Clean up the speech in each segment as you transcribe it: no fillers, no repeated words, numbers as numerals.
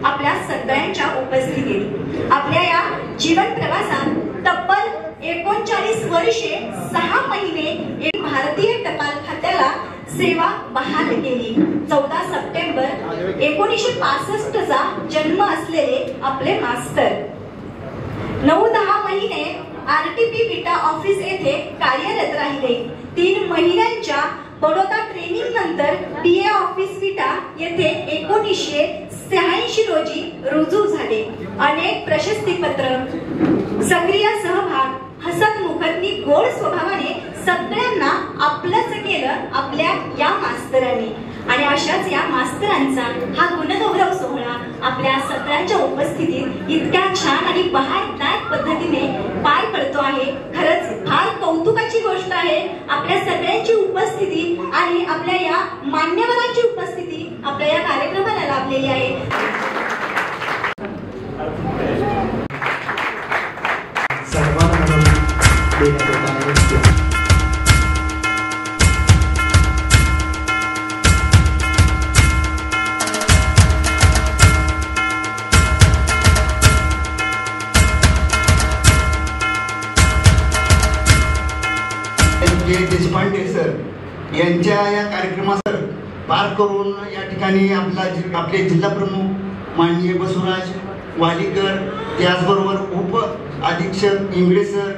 आपल्या सगळ्यांच्या उपस्थितीत आपल्या या जीवन प्रवासात तब्बल 39 वर्षे 6 महिने भारतीय टपाल खात्याला सेवा बहाल केली. 14 सप्टेंबर 1965 चा जन्म असलेले आपले मास्तर 9-10 महिने आरटीपी विटा ऑफिस येथे कार्यरत राहिले. 3 महिन्यांच्या बडोदा ट्रेनिंग नंतर पीए ऑफिस विटा येथे 1986 रोजी रुजू झाले. अनेक प्रशस्तीपत्र, सक्रिय सहभाग, हसत मुखतनी गोड स्वभावाने सगळ्यांना आपलंच केलं आपल्या या मास्तरांनी. आणि अशाच या मास्तरांचा हा गुणगौरव सोहळा आपल्या सगळ्यांच्या उपस्थितीत इतक्या छान आणि बहारदायक पद्धतीने पार पडतो आहे. खरंच फार कौतुकाची गोष्ट आहे. आपल्या सगळ्यांची उपस्थिती आणि आपल्या या मान्यवरांची उपस्थिती आपल्या या कार्यक्रमाला लाभलेली आहे. देशपांडे सर यांच्या या कार्यक्रमासर पार करून या ठिकाणी आपले जिल्हा प्रमुख माननीय बसवराज वालीकर, त्याचबरोबर उप अधीक्षक इंगळे सर,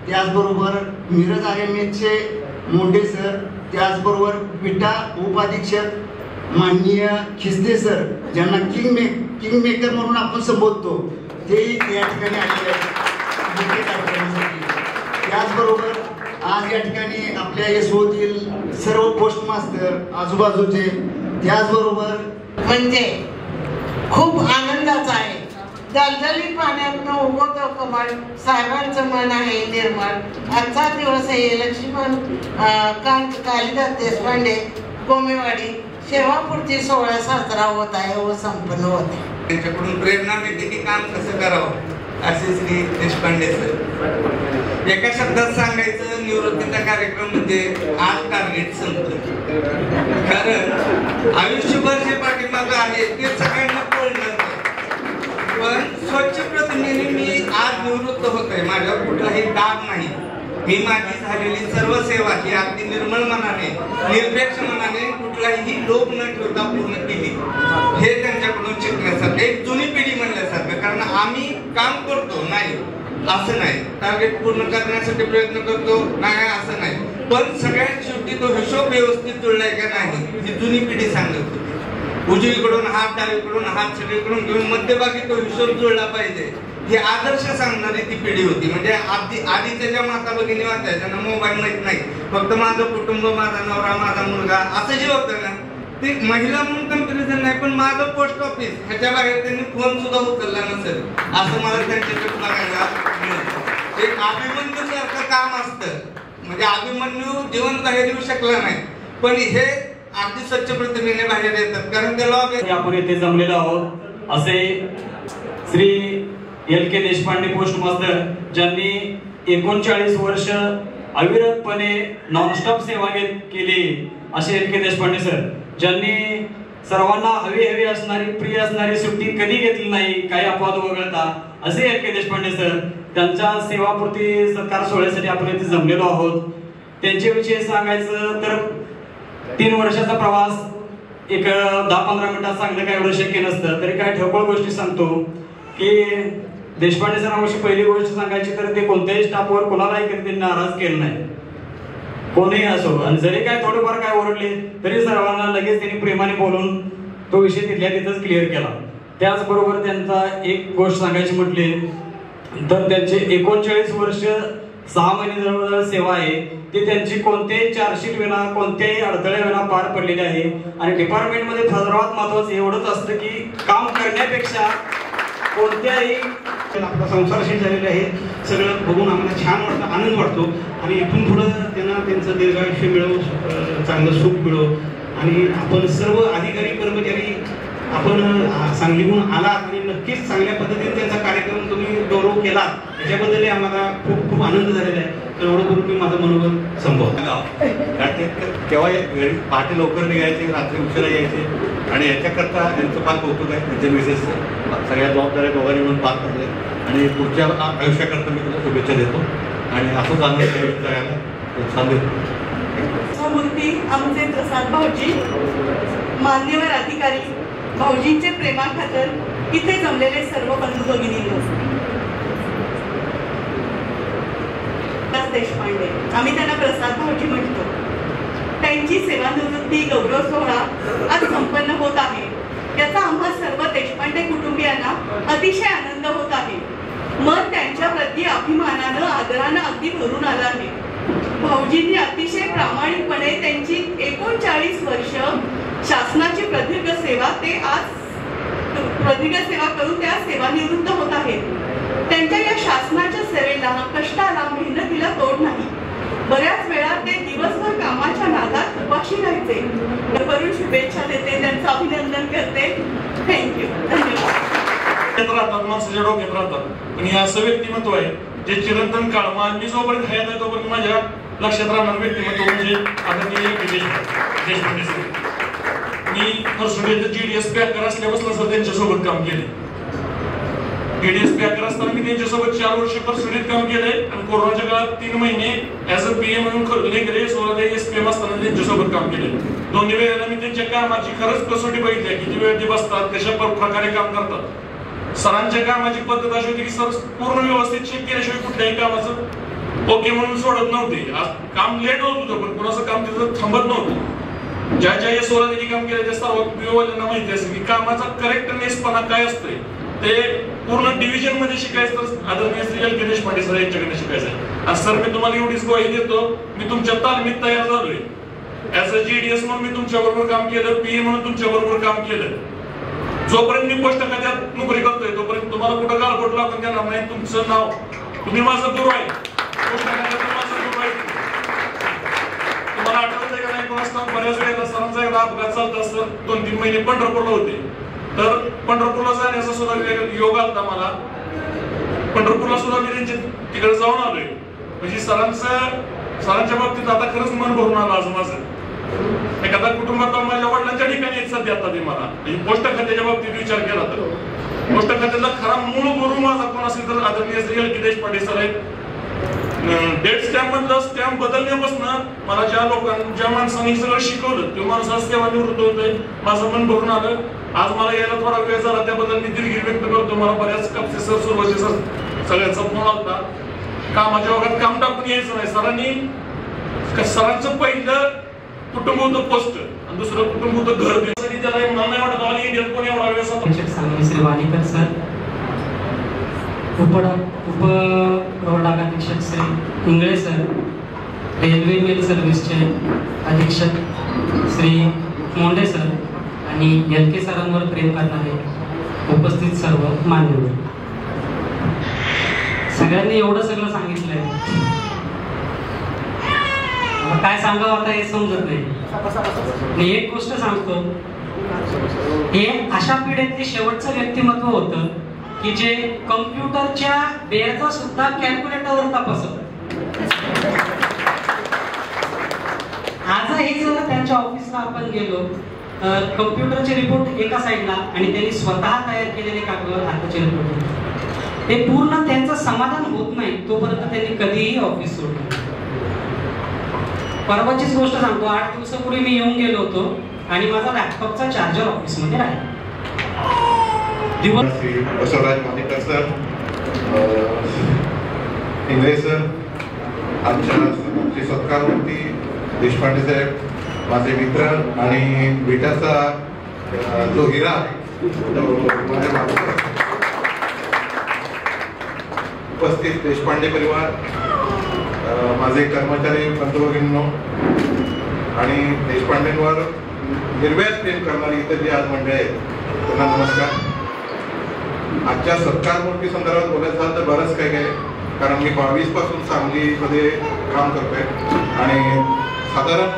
त्याचबरोबर मिरज आरएमएचे मोंडे सर, त्याचबरोबर विटा उप अधीक्षक माननीय खिस्ते सर, ज्यांना किंग मेकर म्हणून आपण संबोधतो, ते या ठिकाणी आलेले आहेत. त्याचबरोबर आज या ठिकाणी आपल्या यशवंतील सर्व पोस्ट मास्टर आजूबाजूचे, त्याचबरोबर म्हणजे खूप आनंदाचा आहे. दलदली पाण्यातनं उगवतो कमळ, साहेबांचं मन आहे निर्मळ. आजचा दिवस आहे लक्ष्मण कांत कालिदास देशपांडे कोमेवाडी सेवापूर्ती सोहळा साजरा होत आहे व संपन्न होत आहे. त्यांच्याकडून प्रेरणा मिळते की काम कसं करावं असे श्री देशपांडे सर. एका शब्दात सांगायचं, निवृत्तीचा कार्यक्रम म्हणजे आज टार्गेट संपलं. कारण आयुष्यभर जे पाठीमागं आहे ते सगळ्यांना कळलं, पण स्वच्छ प्रतिमेने मी आज निवृत्त होतोय. माझ्यावर कुठलाही दाब नाही. मी माझी झालेली सर्व सेवा ही अगदी निर्मळ मनाने, निरपेक्ष मनाने, कुठलाही लोभ न ठेवता पूर्ण केली. हे त्यांच्याकडून शिकण्यासारखं, एक जुनी पिढी म्हणल्यासारखं. कारण आम्ही काम करतो नाही असं नाही, टार्गेट पूर्ण करण्यासाठी प्रयत्न करतो नाही असं नाही, पण सगळ्यात शेवटी तो हिशोब व्यवस्थित जुळलाय का नाही ही जुनी पिढी सांगत होती. उजवीकडून हात, डावीकडून हात, सगळीकडून घेऊन मध्यभागी तो हिशोब जुळला पाहिजे हे आदर्श सांगणारी ती पिढी होती. म्हणजे आधीच्या ज्या माता भगिनी होत्या त्यांना मोबाईल माहित नाही, फक्त माझं कुटुंब, माझा नवरा, माझा मुलगा असं जे होतं ना, ते महिला म्हणून कंपॅरिझन नाही, पण माझं पोस्ट ऑफिस ह्याच्या बाहेर त्यांनी फोन सुद्धा उचलला नसेल असं मला त्यांच्याकडे बघायला मिळतं. एक अभिमन्यू सारखं काम असतं. म्हणजे अभिमन्यू जिवंत बाहेर येऊ शकला नाही, पण हे अगदी स्वच्छ प्रतिमेने बाहेर येतात. कारण त्याला आपण इथे जमलेलो आहोत असे Shri LK Deshpande post master, ज्यांनी 39 वर्ष अविरतपणे नॉनस्टॉप सेवा केली असे LK देशपांडे सर, ज्यांनी सर्वांना हवी असणारी, प्रिय असणारी सुट्टी कधी घेतली नाही काही अपवाद वगळता असे LK देशपांडे सर. त्यांच्या सेवापूर्ती सत्कार सोहळ्यासाठी आपण इथे जमलेलो आहोत. त्यांच्याविषयी सांगायचं तर 3 वर्षाचा प्रवास एक 10-15 मिनिटात सांगणं काय एवढं शक्य नसतं. तरी काय ठोकळ गोष्टी सांगतो की देशपांडे सरांविषयी पहिली गोष्ट सांगायची तर ते कोणत्याही स्टाफवर कोणालाही कधी नाराज केलं नाही, कोणीही असो. आणि जरी काय थोडेफार काय ओरडले तरी सर्वांना लगेच त्यांनी प्रेमाने बोलून तो विषय तिथल्या तिथंच क्लिअर केला. त्याचबरोबर त्यांचा एक गोष्ट सांगायची म्हटली तर त्यांचे 39 वर्ष 6 महिने जवळजवळ सेवा आहे ती त्यांची कोणत्याही चार्जशीट विना, कोणत्याही अडथळे विना पार पडलेली आहे. आणि डिपार्टमेंटमध्ये सर्वात महत्वाचं एवढंच असतं की काम करण्यापेक्षा कोणत्याही आपला संसारशील झालेलं आहे. सगळं बघून आम्हाला छान वाटतं, आनंद वाटतो. आणि इथून पुढं त्यांना त्यांचं दीर्घायुष्य मिळो, चांगलं सुख मिळो. आणि आपण सर्व अधिकारी कर्मचारी आपण सांगलीहून आलात आणि नक्कीच चांगल्या पद्धतीने त्यांचा कार्यक्रम तुम्ही गौरव केलात, याच्याबद्दल आम्हाला खूप खूप आनंद झालेला आहे. तर एवढं करून मी माझं मनोबल संपवतो. तेव्हा पहाटे लवकर निघायचे, रात्री उशिरा यायचे आणि याच्याकरता यांचं फार कौतुक आहे. त्यांच्या मिसेसचं सगळ्या जबाबदाऱ्या दोघांनी म्हणून पार पडले आणि पुढच्या आयुष्याकरता मी तुला शुभेच्छा देतो आणि असंच आनंद करायला प्रोत्साहन देतो. मूर्ती आमचे प्रसाद भाऊजी, मान्यवर अधिकारी, भाऊजींचे प्रेमाखातर इथे जमलेले सर्व बंधू भगिनी, देशपांडे, आम्ही त्यांना प्रसाद भाऊजी म्हणतो, त्यांची सेवानिवृत्ती गौरव सोहळा आज संपन्न होत आहे. याचा आम्हा सर्व देशपांडे कुटुंबियांना अतिशय आनंद होत आहे. मन त्यांच्या प्रती अभिमानानं आदरानं अगदी भरून आलं आहे. भाऊजींनी अतिशय प्रामाणिकपणे त्यांची 39 वर्ष शासनाची प्रदीर्घ सेवा करून त्या सेवानिवृत्त होत आहेत. त्यांच्या या शासनाच्या सेवेला, कष्टाला, मेहनतीला तोड नाही. बऱ्याच वेळा ते दिवसभर कामाच्या नादात उपाशी राहायचे. करून शुभेच्छा देते, त्यांचं अभिनंदन करते. थँक्यू. धन्यवाद. माणसाच्या डोक्यात राहतात, पण हे असं व्यक्तिमत्व आहे जे चिरंतन काळ मी जोपर्यंत खायला नाही तोपर्यंत माझ्या लक्षात राहणार व्यक्तिमत्व म्हणजे आदरणीय देशपांडे सर. मी हर्सुडेचं GDS पॅकर असल्यापासून सर त्यांच्यासोबत काम केले. GDS पॅकर असताना मी त्यांच्यासोबत 4 वर्ष हर्सुडेत काम केलंय आणि कोरोनाच्या काळात 3 महिने ऍज अ PM म्हणून खरेदी 16 SPM असताना त्यांच्यासोबत काम केले. दोन्ही वेळेला मी त्यांच्या कामाची खरंच कसोटी बघितली, किती वेळ ते बसतात, कशा प्रकारे काम करतात. सरांच्या कामाची पद्धत अशी होती की सर पूर्ण व्यवस्थित चेक केल्याशिवाय कुठल्याही कामाचं ओके म्हणून सोडत नव्हते. काम लेट होत होतं पण कोणाचं काम तिथं थांबत नव्हतं. ज्या ज्या 16 त्यांनी काम केलं त्या सर्व विभागांना माहिती असेल की कामाचा करेक्टनेसपणा काय असतोय ते पूर्ण डिव्हिजन मध्ये शिकायचं तर आदरणीय श्री LK देशपांडे सर यांच्याकडे शिकायचं आहे. आणि सर मी तुम्हाला एवढीच ग्वाही देतो, मी तुमच्या तालमीत तयार झालोय. ऍज अ GDS म्हणून मी तुमच्या बरोबर काम केलं, PA म्हणून तुमच्या बरोबर काम केलं. जोपर्यंत मी पोस्ट खात्यात नोकरी करतोय तोपर्यंत तुम्हाला कुठं गालबोट लागून देणार नाही. तुमचं नाव, तुम्ही माझं गुरु आहे, पोस्ट खात्यात माझं गुरु आहे. तुम्हाला आठवतंय का नाही कोणास ठाऊक, बऱ्याच वेळेला सरांचा एकदा अपघात चालत असतं. 2-3 महिने पंढरपूरला होते, तर पंढरपूरला जाण्याचा सुद्धा योग आलता मला. पंढरपूरला सुद्धा मी त्यांच्या तिकडे जाऊन आलोय. म्हणजे सरांच्या बाबतीत आता खरंच मन भरून आलं असं माझं. एखादा कुटुंबात माझ्या वडिलांच्या ठिकाणी सध्या आता ते मला पोस्ट खात्याच्या बाबतीत विचार केला तर पोस्ट खात्याचा खरा मूळ गुरु माझा कोण असेल तर आदरणीय श्री LK देशपांडे सर आहेत. डेट स्टॅम्प मधलं स्टॅम्प बदलण्यापासून मला ज्या माणसाने सगळं शिकवलं ते माणूस आज सेवानिवृत्त होतोय. माझं मन भरून आलं. आज मला यायला थोडा वेळ झाला, त्याबद्दल मी दिलगिरी व्यक्त करतो. मला बऱ्याच कापसे सर, सुरवसे सर सगळ्यांचा फोन आलता. कामाच्या भागात काम टाकून यायचं नाही. सरांचं पहिलं कुटुंब होतं पोस्ट आणि दुसरं कुटुंब होतं घर. त्याला मला नाही वाटत ऑल इंडियात कोणी एवढा वेळ श्री वाणीकर सर, उपप्रवर्गाधीक्षक Shri Ingale sir, railway mail सर्व्हिसचे अधीक्षक श्री मोंडे सर आणि LK सरांवर प्रेम करणारे उपस्थित सर्व मान्यवर, सगळ्यांनी एवढं सगळं सांगितलंय, काय सांगावं आता हे समजत नाही. एक गोष्ट सांगतो, हे अशा पिढीतले शेवटचं व्यक्तिमत्व होतं की जे कम्प्युटरच्या बेरचा सुद्धा कॅल्क्युलेटरवर तपासत. आजही जर त्यांच्या ऑफिसला आपण गेलो तर कम्प्युटरचे रिपोर्ट एका साईडला आणि त्यांनी स्वतः तयार केलेले कागदावर हाताचे रिपोर्ट, ते पूर्ण त्यांचं समाधान होत नाही तोपर्यंत त्यांनी कधीही ऑफिस सोडलं. परवाचीच गोष्ट सांगतो, 8 दिवसापूर्वी मी येऊन गेलो होतो आणि माझा लॅपटॉपचा चार्जर ऑफिस मध्ये राहिला. बसवराज वाणीकर सर, इंगळे सर, आमचे सत्कारमूर्ती देशपांडे साहेब, माझे मित्र आणि बेटाचा जो हिरा माझ्या उपस्थित देशपांडे परिवार, माझे कर्मचारी बंधुभगिनींनो आणि देशपांडेंवर निर्व्याज प्रेम करणारी इतर जी आज मंडळी आहेत त्यांना नमस्कार. आजच्या सत्कारमूर्ती संदर्भात बोलायचं झालं तर बरंच काही आहे, कारण मी 22 पासून सांगलीमध्ये काम करतोय आणि साधारण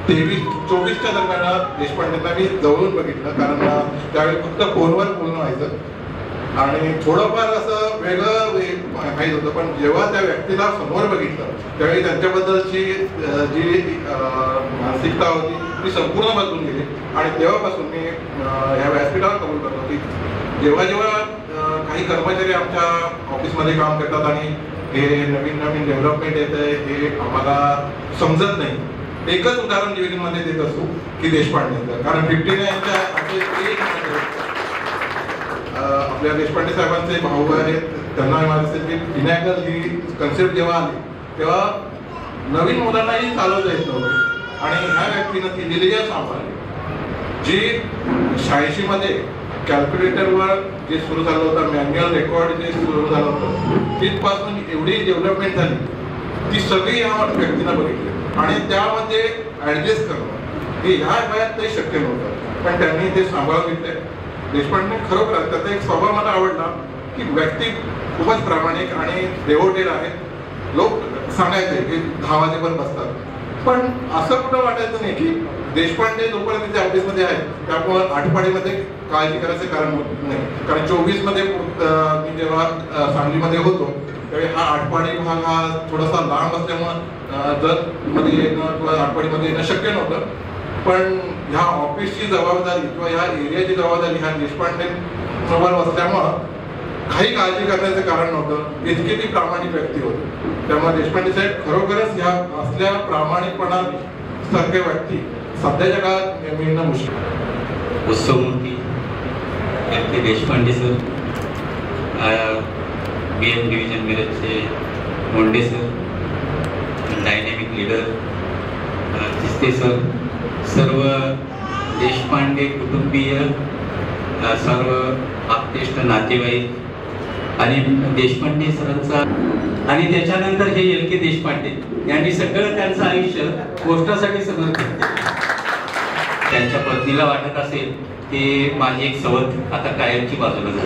23-24च्या दरम्यान देशपांडेंना मी जवळून बघितलं, कारण त्यावेळी फक्त फोनवर बोलणं व्हायचं आणि थोडंफार असं वेगळं माहीत होतं, पण जेव्हा त्या व्यक्तीला समोर बघितलं त्यावेळी त्यांच्याबद्दलची जी मानसिकता होती ती संपूर्ण बदलून गेली. आणि तेव्हापासून मी ह्या व्यासपीठावर कबूल करतो की जेव्हा जेव्हा काही कर्मचारी आमच्या ऑफिसमध्ये काम करतात आणि हे नवीन नवीन डेव्हलपमेंट येत आहे हे आम्हाला समजत नाही, एकच उदाहरण निवेदनमध्ये देत असतो की देशपांडेंचं. कारण 59च्या आपल्या देशपांडे साहेबांचे भाऊ आहेत, त्यांना माहिती असेल की विनायकर ही कन्सेप्ट जेव्हा आली तेव्हा नवीन मुलांनाही चालवता येत नव्हते आणि ह्या व्यक्तीनं ती दिलेली सांभाळली. जी 86 मध्ये कॅल्क्युलेटरवर जे सुरू झालं होतं, मॅन्युअल रेकॉर्ड जे सुरू झालं होतं, तिथपासून एवढी डेव्हलपमेंट झाली ती सगळी ह्या व्यक्तीनं बघितली आणि त्यामध्ये ऍडजस्ट करणं हे ह्या वयात ते शक्य नव्हतं, पण त्यांनी ते सांभाळून घेतले. देशपांडे खरोखर त्याचा एक स्वभाव मला आवडला की व्यक्ती खूपच प्रामाणिक आणि डेव्होटेड आहे. लोक सांगायचे की 10 वाजेपर्यंत बसतात, पण असं कुठं वाटायचं नाही की देशपांडे जोपर्यंत ते ऑफिसमध्ये आहेत त्यामुळे आठवड्यामध्ये काळजी करायचं कारण नाही. कारण 24 मध्ये मी जेव्हा सांगलीमध्ये होतो त्यावेळी हा आठवडी भाग हा थोडासा लांब असल्यामुळं जर मध्ये येणं किंवा आठवडीमध्ये येणं शक्य नव्हतं, पण ह्या ऑफिसची जबाबदारी किंवा ह्या एरियाची जबाबदारी ह्या देशपांडेंवर असल्यामुळं काही काळजी करण्याचं कारण नव्हतं. इतकी ती प्रामाणिक व्यक्ती होती. त्यामुळे देशपांडे साहेब खरोखरच ह्या असल्या प्रामाणिकपणा सारख्या व्यक्ती सध्याच्या काळात मिळणं मुश्किल. उत्सवमूर्ती L K. Deshpande sir, BM division मिरजचे Monde sir, dynamic leader Chiste sir, सर्व देशपांडे कुटुंबीय, सर्व आप्तेष्ट नातेवाईक आणि देशपांडे सरांचा आणि त्याच्यानंतर हे एल.के. देशपांडे यांनी सगळं त्यांचं आयुष्य गोष्टासाठी समर्पित केलं. त्यांच्या पत्नीला वाटत असेल की माझी एक सवत आता कायमची बाजूला झाली.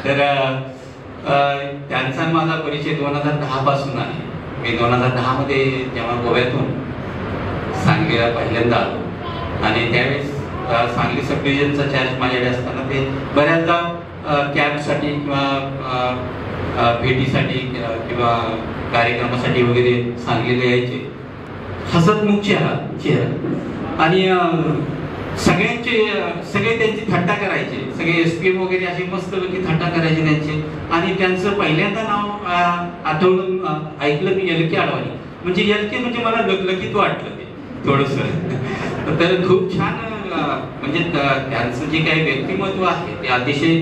तर त्यांचा माझा परिचय 2010 पासून आहे. मी 2010 मध्ये जेव्हा गोव्यातून सांगलीला पहिल्यांदा आलो आणि त्यावेळेस सांगली सब डिव्हिजनचा चार्ज माझ्याकडे असताना ते बऱ्याचदा कॅम्पसाठी किंवा भेटीसाठी किंवा कार्यक्रमासाठी वगैरे सांगलीला यायचे. हसतमुख चेहरा आणि सगळे त्यांची थट्टा करायचे. सगळे SPM वगैरे असे मस्त थट्टा करायचे त्यांचे. आणि त्यांचं पहिल्यांदा नाव आठवलं ऐकलं मी एल.के. अडवाणी. म्हणजे एल.के. म्हणजे मला लकीत वाटलं ते थोडस. तर खूप छान म्हणजे त्यांचं जे काही व्यक्तिमत्व आहे ते अतिशय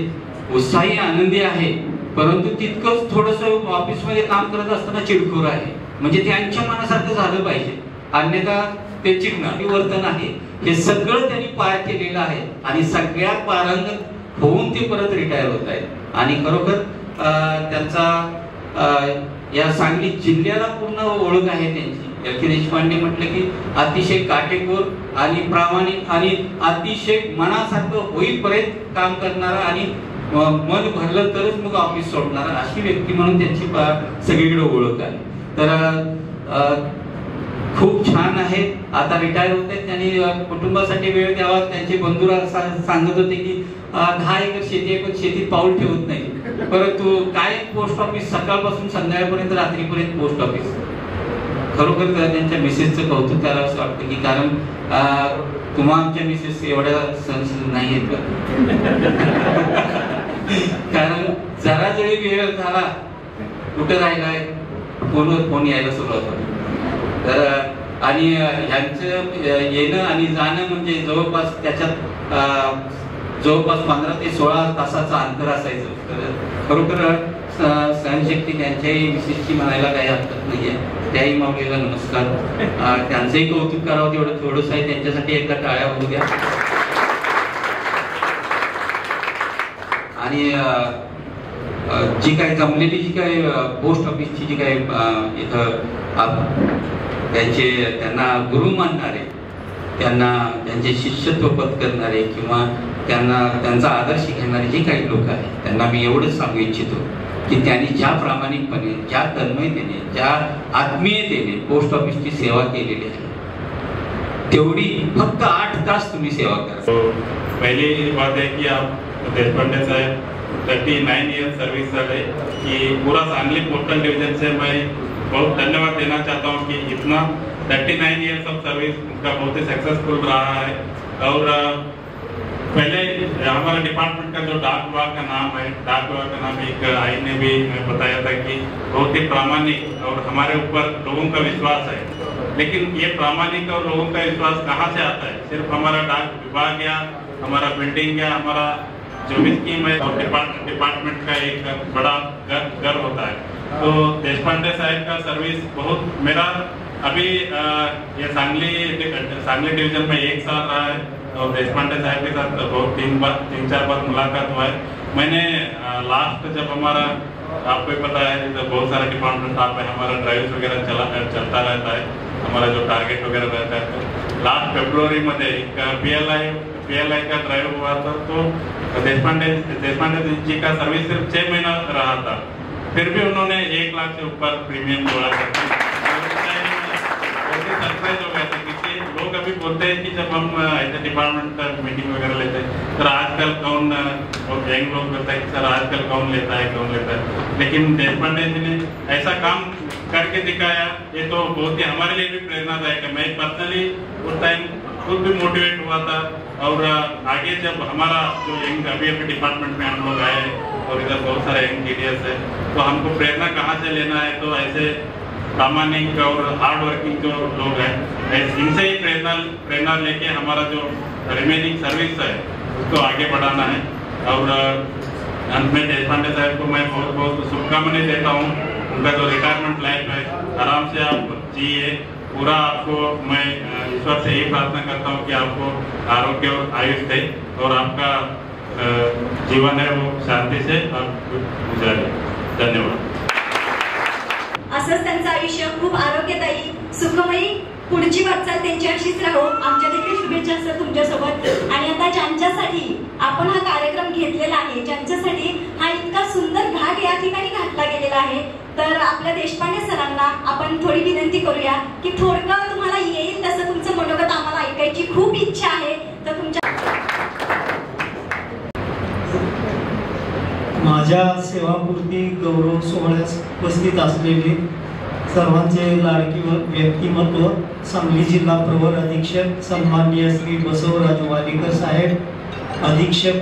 उत्साही आनंदी आहे, परंतु तितकंच थोडस ऑफिसमध्ये काम करत असताना चिडखोर आहे. म्हणजे त्यांच्या मनासारखं झालं पाहिजे, अन्यथा ते चिडणार वर्तन आहे. हे सगळं त्यांनी पार केलेलं आहे आणि सगळ्यात पारंगत होऊन ते परत रिटायर होत आहेत. आणि खरोखर त्यांचा या सांगली जिल्ह्याला पूर्ण ओळख आहे त्यांची. एल.के. देशपांडे म्हटलं की अतिशय काटेकोर आणि प्रामाणिक आणि अतिशय मनासारखं होईपर्यंत काम करणारा आणि मन भरलं तरच मग ऑफिस सोडणारा अशी व्यक्ती म्हणून त्यांची सगळीकडे ओळख आहे. तर खूप छान आहे. आता रिटायर होत आहेत. त्यांनी कुटुंबासाठी वेळ द्यावा. त्यांचे बंधू सांगत होते की 10 एकर शेती आहे पण शेतीत पाऊल ठेवत नाही, परंतु काय पोस्ट ऑफिस सकाळपासून संध्याकाळपर्यंत रात्रीपर्यंत पोस्ट ऑफिस. खरोखर त्यांच्या मिसेसचं कौतुक करावं असं वाटतं की कारण तुम्हा आमच्या मिसेस एवढ्या सण नाही आहेत कारण जरा जरी वेळ झाला कुठं राहिलाय फोनवर फोन यायला सुरुवात होती. तर आणि ह्यांचं येणं आणि जाणं म्हणजे जवळपास त्याच्यात जवळपास 15 ते 16 तासाचं अंतर असायचं. तर खरोखर सहनशक्ती त्यांच्याही विशेषची म्हणायला काही हरकत नाहीये. त्याही माऊलीला नमस्कार. त्यांचंही कौतुक करावं तेवढं थोडंच आहे. त्यांच्यासाठी एकदा टाळ्या होऊ द्या. आणि जी काही जमलेली जी काही पोस्ट ऑफिसची जी काही इथं त्यांना गुरु मानणारे, त्यांना त्यांचे शिष्यत्व पत्करणारे किंवा त्यांचा आदर्श घेणारे जे काही लोक आहेत त्यांना मी एवढंच सांगू इच्छितो की त्यांनी ज्या प्रामाणिकपणे, ज्या तन्मयतेने, ज्या आत्मीयतेने पोस्ट ऑफिसची सेवा केलेली आहे तेवढी फक्त 8 तास तुम्ही सेवा करा. पहली बात है कि आप देशपांडे साहब 39 ईयर सर्विस है कि पूरा सांगली पोस्टल डिवीजन से मैं बहुत धन्यवाद देना चाहता हूँ कि इतना 39 ईयर्स ऑफ सर्विस उनका बहुत ही सक्सेसफुल रहा है। और पहले हमारा डिपार्टमेंट का जो डाक विभाग का नाम है, डाक विभाग का नाम एक आई ने भी बताया था कि बहुत ही प्रामाणिक और हमारे ऊपर लोगों का विश्वास है। लेकिन ये प्रामाणिक और लोगों का विश्वास कहाँ से आता है? सिर्फ हमारा डाक विभाग या हमारा बिल्डिंग या हमारा जो भी स्कीम है और डिपार्टमेंट का एक बड़ा गर्व होता है। तो देशपांडे साहब का सर्विस बहुत मेरा अभी ये सांगली डिवीजन में 1 साल रहा है और देशपांडे साहब के साथ बहुत 3-4 बार मुलाकात हुआ है। मैंने लास्ट जब हमारा आपको ही पता है तो बहुत सारे डिपार्टमेंट आप है, हमारा ड्राइव वगैरह चलता रहता है, हमारा जो टारगेट वगैरह रहता है। तो लास्ट फेब्रुवरी में एक PLI का ड्राइव हुआ था, तो देशपांडे जी का सर्विस सिर्फ 6 महीना रहा था, फिर भी उन्होंने 1 लाख से ऊपर प्रीमियम जोड़ा करके सरप्राइज हो गया था। क्योंकि लोग अभी बोलते हैं कि जब हम ऐसे डिपार्टमेंट मीटिंग वगैरह लेते हैं तो आजकल कौन और यंग लोग बोलते हैं कि सर आजकल कौन लेता है, लेकिन देशपांडे जी ने ऐसा काम करके दिखाया। ये तो बहुत ही हमारे लिए भी प्रेरणादायक है। मैं पर्सनली उस टाइम खुद भी मोटिवेट हुआ था और आगे जब हमारा जो यंग अभी डिपार्टमेंट में हम लोग आए और इधर बहुत सारे यंग लीडर्स है, तो हमको प्रेरणा कहाँ से लेना है? तो ऐसे प्रामाणिक और हार्ड वर्किंग जो लोग हैं इनसे ही प्रेरणा लेके हमारा जो रिमेनिंग सर्विस है उसको आगे बढ़ाना है। और अंत में देशपांडे साहब को मैं बहुत बहुत शुभकामनाएं देता हूँ। उनका जो रिटायरमेंट लाइफ है आराम से आप जिए। पूरा आपको मैं ईश्वर से यही प्रार्थना करता हूँ कि आपको आरोग्य और आयुष दे और आपका जीवन है वो शांति से आप गुजारे। धन्यवाद। असंच त्यांचं आयुष्य खूप आरोग्यदायी सुखमयी पुढची वाटचाल त्यांची अशीच राहो। आमच्या देखील शुभेच्छा असतात तुमच्यासोबत। आणि आता ज्यांच्यासाठी आपण हा कार्यक्रम घेतलेला आहे, ज्यांच्यासाठी हा इतका सुंदर घाट या ठिकाणी घातला गेलेला आहे, तर आपल्या देशपांडे सरांना आपण थोडी विनंती करूया की थोडकं तुम्हाला येईल तसं तुमचं मनोगत आम्हाला ऐकायची खूप इच्छा आहे। तर तुमच्या माझ्या सेवापूर्ती गौरव सोहळ्यास उपस्थित असलेले सर्वांचे लाडकी व्यक्तिमत्व सांगली जिल्हा प्रवर अधीक्षक सन्माननीय श्री बसवराज वालीकर साहेब, अधीक्षक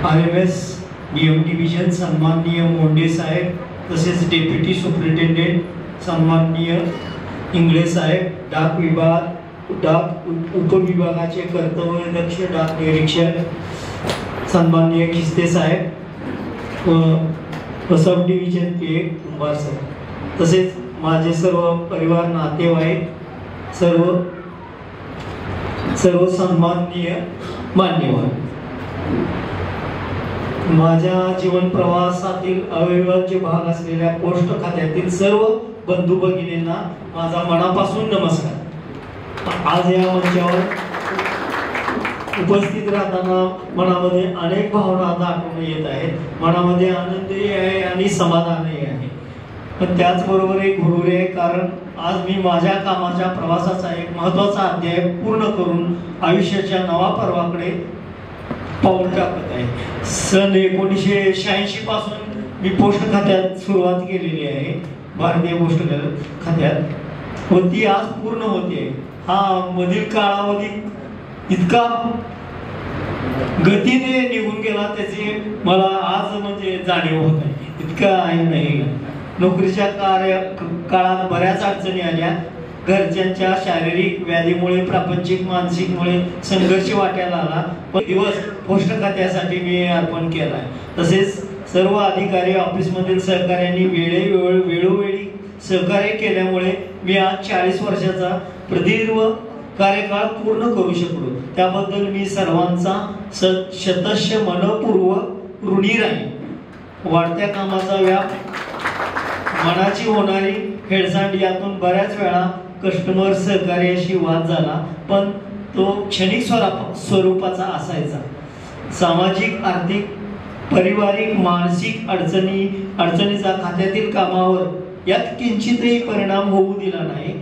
RMS BM डिव्हिजन सन्माननीय मोंडे साहेब, तसेच डेप्युटी सुपरिटेंडेंट सन्माननीय इंगळे साहेब, डाक उपविभागाचे कर्तव्यदक्ष डाक निरीक्षक सन्माननीय खिस्ते साहेब, सब डिव्हिजन के कुंभार साहेब, तसेच माझे सर्व परिवार नातेवाईक, सर्व सन्माननीय मान्यवर, माझ्या जीवन प्रवासातील अविभाज्य भाग असलेल्या पोस्ट खात्यातील सर्व बंधू भगिनींना माझा मनापासून नमस्कार। आज या मंचावर उपस्थित राहताना मनामध्ये अनेक भावना दाटून येत आहेत। मनामध्ये आनंदही आहे आणि समाधानही आहे, पण त्याचबरोबर एक गुरुर आहे, कारण आज मी माझ्या कामाच्या प्रवासाचा एक महत्त्वाचा अध्याय पूर्ण करून आयुष्याच्या नवा पर्वाकडे पाऊल टाकत आहे। सन 1986 पासून मी पोस्ट खात्यात सुरुवात केलेली आहे, भारतीय पोस्ट खात्यात, व ती आज पूर्ण होते। हा मधील काळावधी इतका गतीने निघून गेला त्याची मला आज म्हणजे जाणीव होत आहे। इतका आहे नाही, नोकरीच्या काळात बऱ्याच अडचणी आल्या, घरच्यांच्या शारीरिक व्याधीमुळे, प्रापंचिक मानसिकमुळे संघर्ष वाट्याला आला, पण दिवस पोस्ट खात्यासाठी मी अर्पण केला। तसेच सर्व अधिकारी ऑफिसमधील सहकार्यांनी वेळोवेळी सहकार्य केल्यामुळे मी आज 40 वर्षाचा प्रदीर्घ कार्यकाळ पूर्ण करू शकलो। त्याबद्दल मी सर्वांचा शतश मनपूर्वक ऋणी राहील। वाढत्या कामाचा व्याप, मनाची होणारी हेळसांड यातून बऱ्याच वेळा कस्टमर सहकार्याशी वाद झाला, पण तो क्षणिक स्वरूपाचा असायचा। सामाजिक, आर्थिक, पारिवारिक, मानसिक अडचणीचा खात्यातील कामावर यात किंचितही परिणाम होऊ दिला नाही।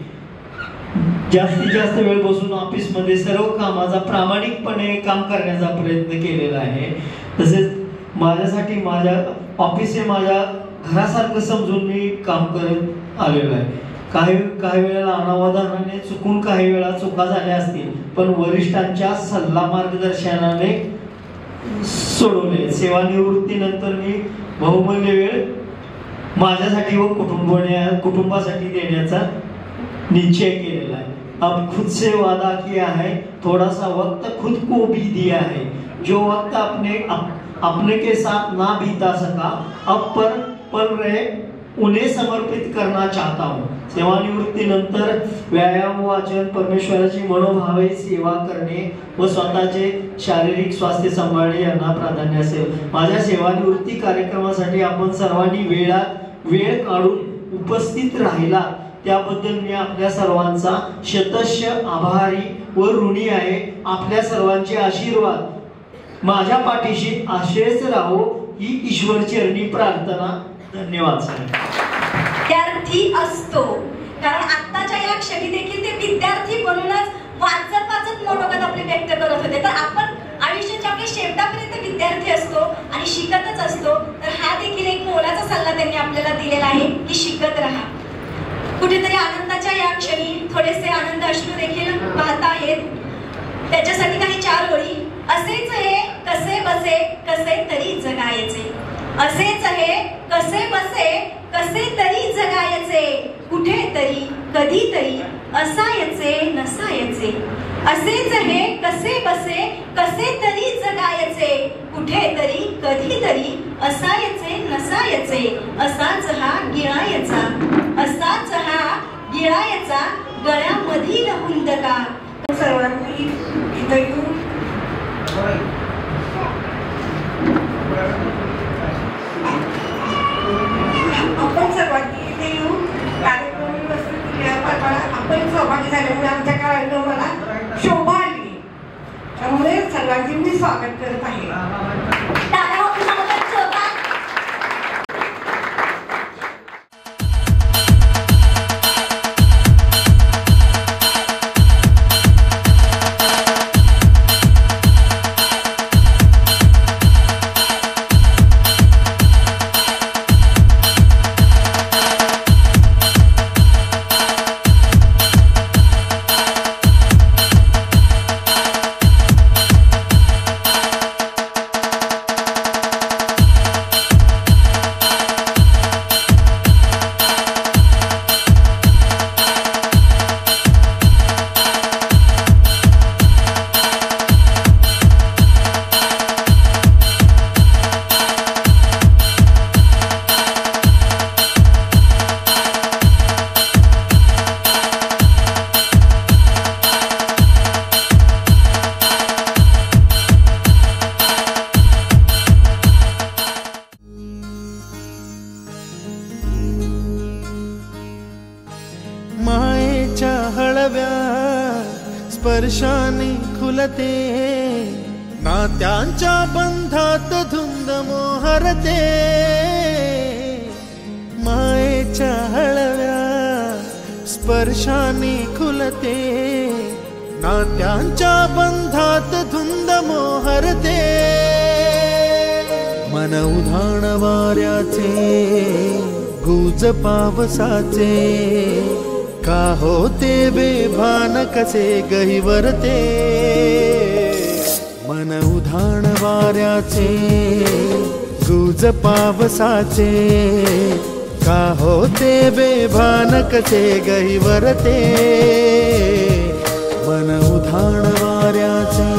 जास्तीत जास्त वेळ बसून ऑफिसमध्ये सर्व कामाचा प्रामाणिकपणे काम करण्याचा प्रयत्न केलेला आहे। तसेच माझ्यासाठी माझ्या ऑफिस हे माझ्या घरासारखं समजून मी काम करत आलेलो आहे. काही वेळेला अनावधानाने चुकून काही वेळा चुका झाल्या असतील, पण वरिष्ठांच्या सल्ला मार्गदर्शनाने सोडवले. सेवानिवृत्तीनंतर मी बहुमूल्य वेळ माझ्यासाठी व कुटुंबासाठी देण्याचा निश्चय केलेला आहे. अब खुद से वादा किया है, थोड़ा सा वक्त खुद को भी दिया है. जो वक्त अपने के साथ ना बीता सका, अब पर पल रहे उन्हें समर्पित करना चाहता हूँ. सेवानिवृत्तीनंतर व्यायाम, वाचन, परमेश्वराची मनोभावे सेवा करणे व स्वतःचे शारीरिक स्वास्थ्य सांभाळणे यांना प्राधान्य असेल. माझ्या सेवानिवृत्ती कार्यक्रमासाठी आपण सर्वांनी वेळ काढून उपस्थित राहिला त्याबद्दल मी आपल्या सर्वांचा शतश आभारी व ऋणी आहे. आपल्या सर्वांचे आशीर्वाद माझ्या पाठीशी असेच राहो ही ईश्वर चरणी प्रार्थना. धन्यवाद सर. विद्यार्थी असतो, कारण आत्ताच्या या क्षणी देखील ते विद्यार्थी बनूनच वाचत मनोगत आपले व्यक्त करत होते. तर आपण आयुष्याच्या आपल्या शेवटापर्यंत विद्यार्थी असतो आणि शिकतच असतो. तर हा देखील एक मोलाचा सल्ला त्यांनी आपल्याला दिलेला आहे की शिकत राहा. कुठेतरी आनंदाच्या या क्षणी थोडेसे आनंद अश्रू देखील वाहत आहेत. त्याच्यासाठी काही 4 ओळी. असेच हे कसे बसे कसे तरी जगायचे, असेच हे कसे बसे कसे तरी जगायचे, कुठेतरी कधीतरी असायचे नसायचे. असेच हे कसे बसे कसे तरी जगायचे, कुठेतरी कधीतरी असायचे नसायचे. असाच हा गिळायचा, असाच हा गिळायचा गळ्यामधील हुंदका. सर्वांनी इथं येऊन आपण सर्वांनी इथे येऊन कार्यक्रम आपण सहभागी झाल्यामुळे आमच्या कार्यक्रमाला शोभा आली. त्यामुळे सर्वांचे मी स्वागत करत आहे. स्पर्शाने खुलते, नात्यांच्या बंधात धुंद मोहरते. मायेच्या हळव्या स्पर्शाने खुलते, नात्यांच्या बंधात धुंद मोहरते. मन उधाण वाऱ्याचे गुज पावसाचे, का होते बेभान कसे गहिवरते. मन उधाण वाऱ्याचे गुज पावसाचे, का होते बेभान कसे गहिवरते. मन उधाण वाऱ्याचे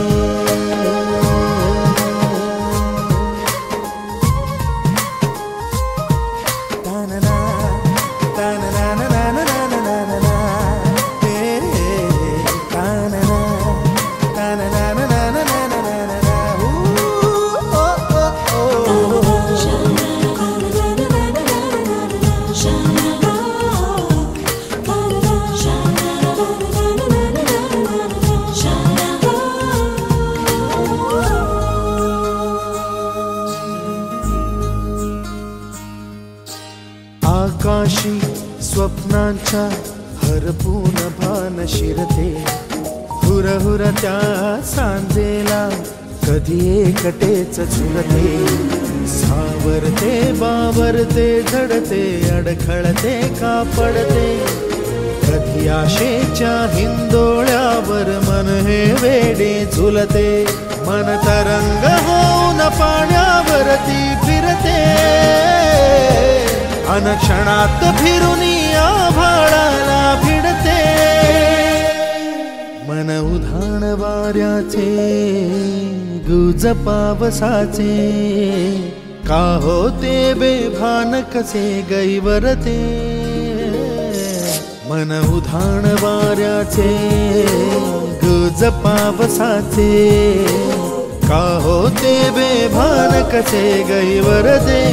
आकाशी स्वप्नांच्या हरपून भान शिरते. हुरहुर त्या सांजेला कधी एकटेच झुलते, सावरते बावरते झडते, अडखळते का पडते, कधी आशेच्या हिंदोळ्यावर मन हे वेडे झुलते, मन तरंग होऊन पाण्यावरती फिरते, अनक्षणात फिरून आभाळाला भिडते, मन उधाण वाऱ्याचे गुज पावसाचे, का होते बेभान कसे गैवरते, मन उधाण वाऱ्याचे गुज पावसाचे, का होते बेभान कसे गैवरते.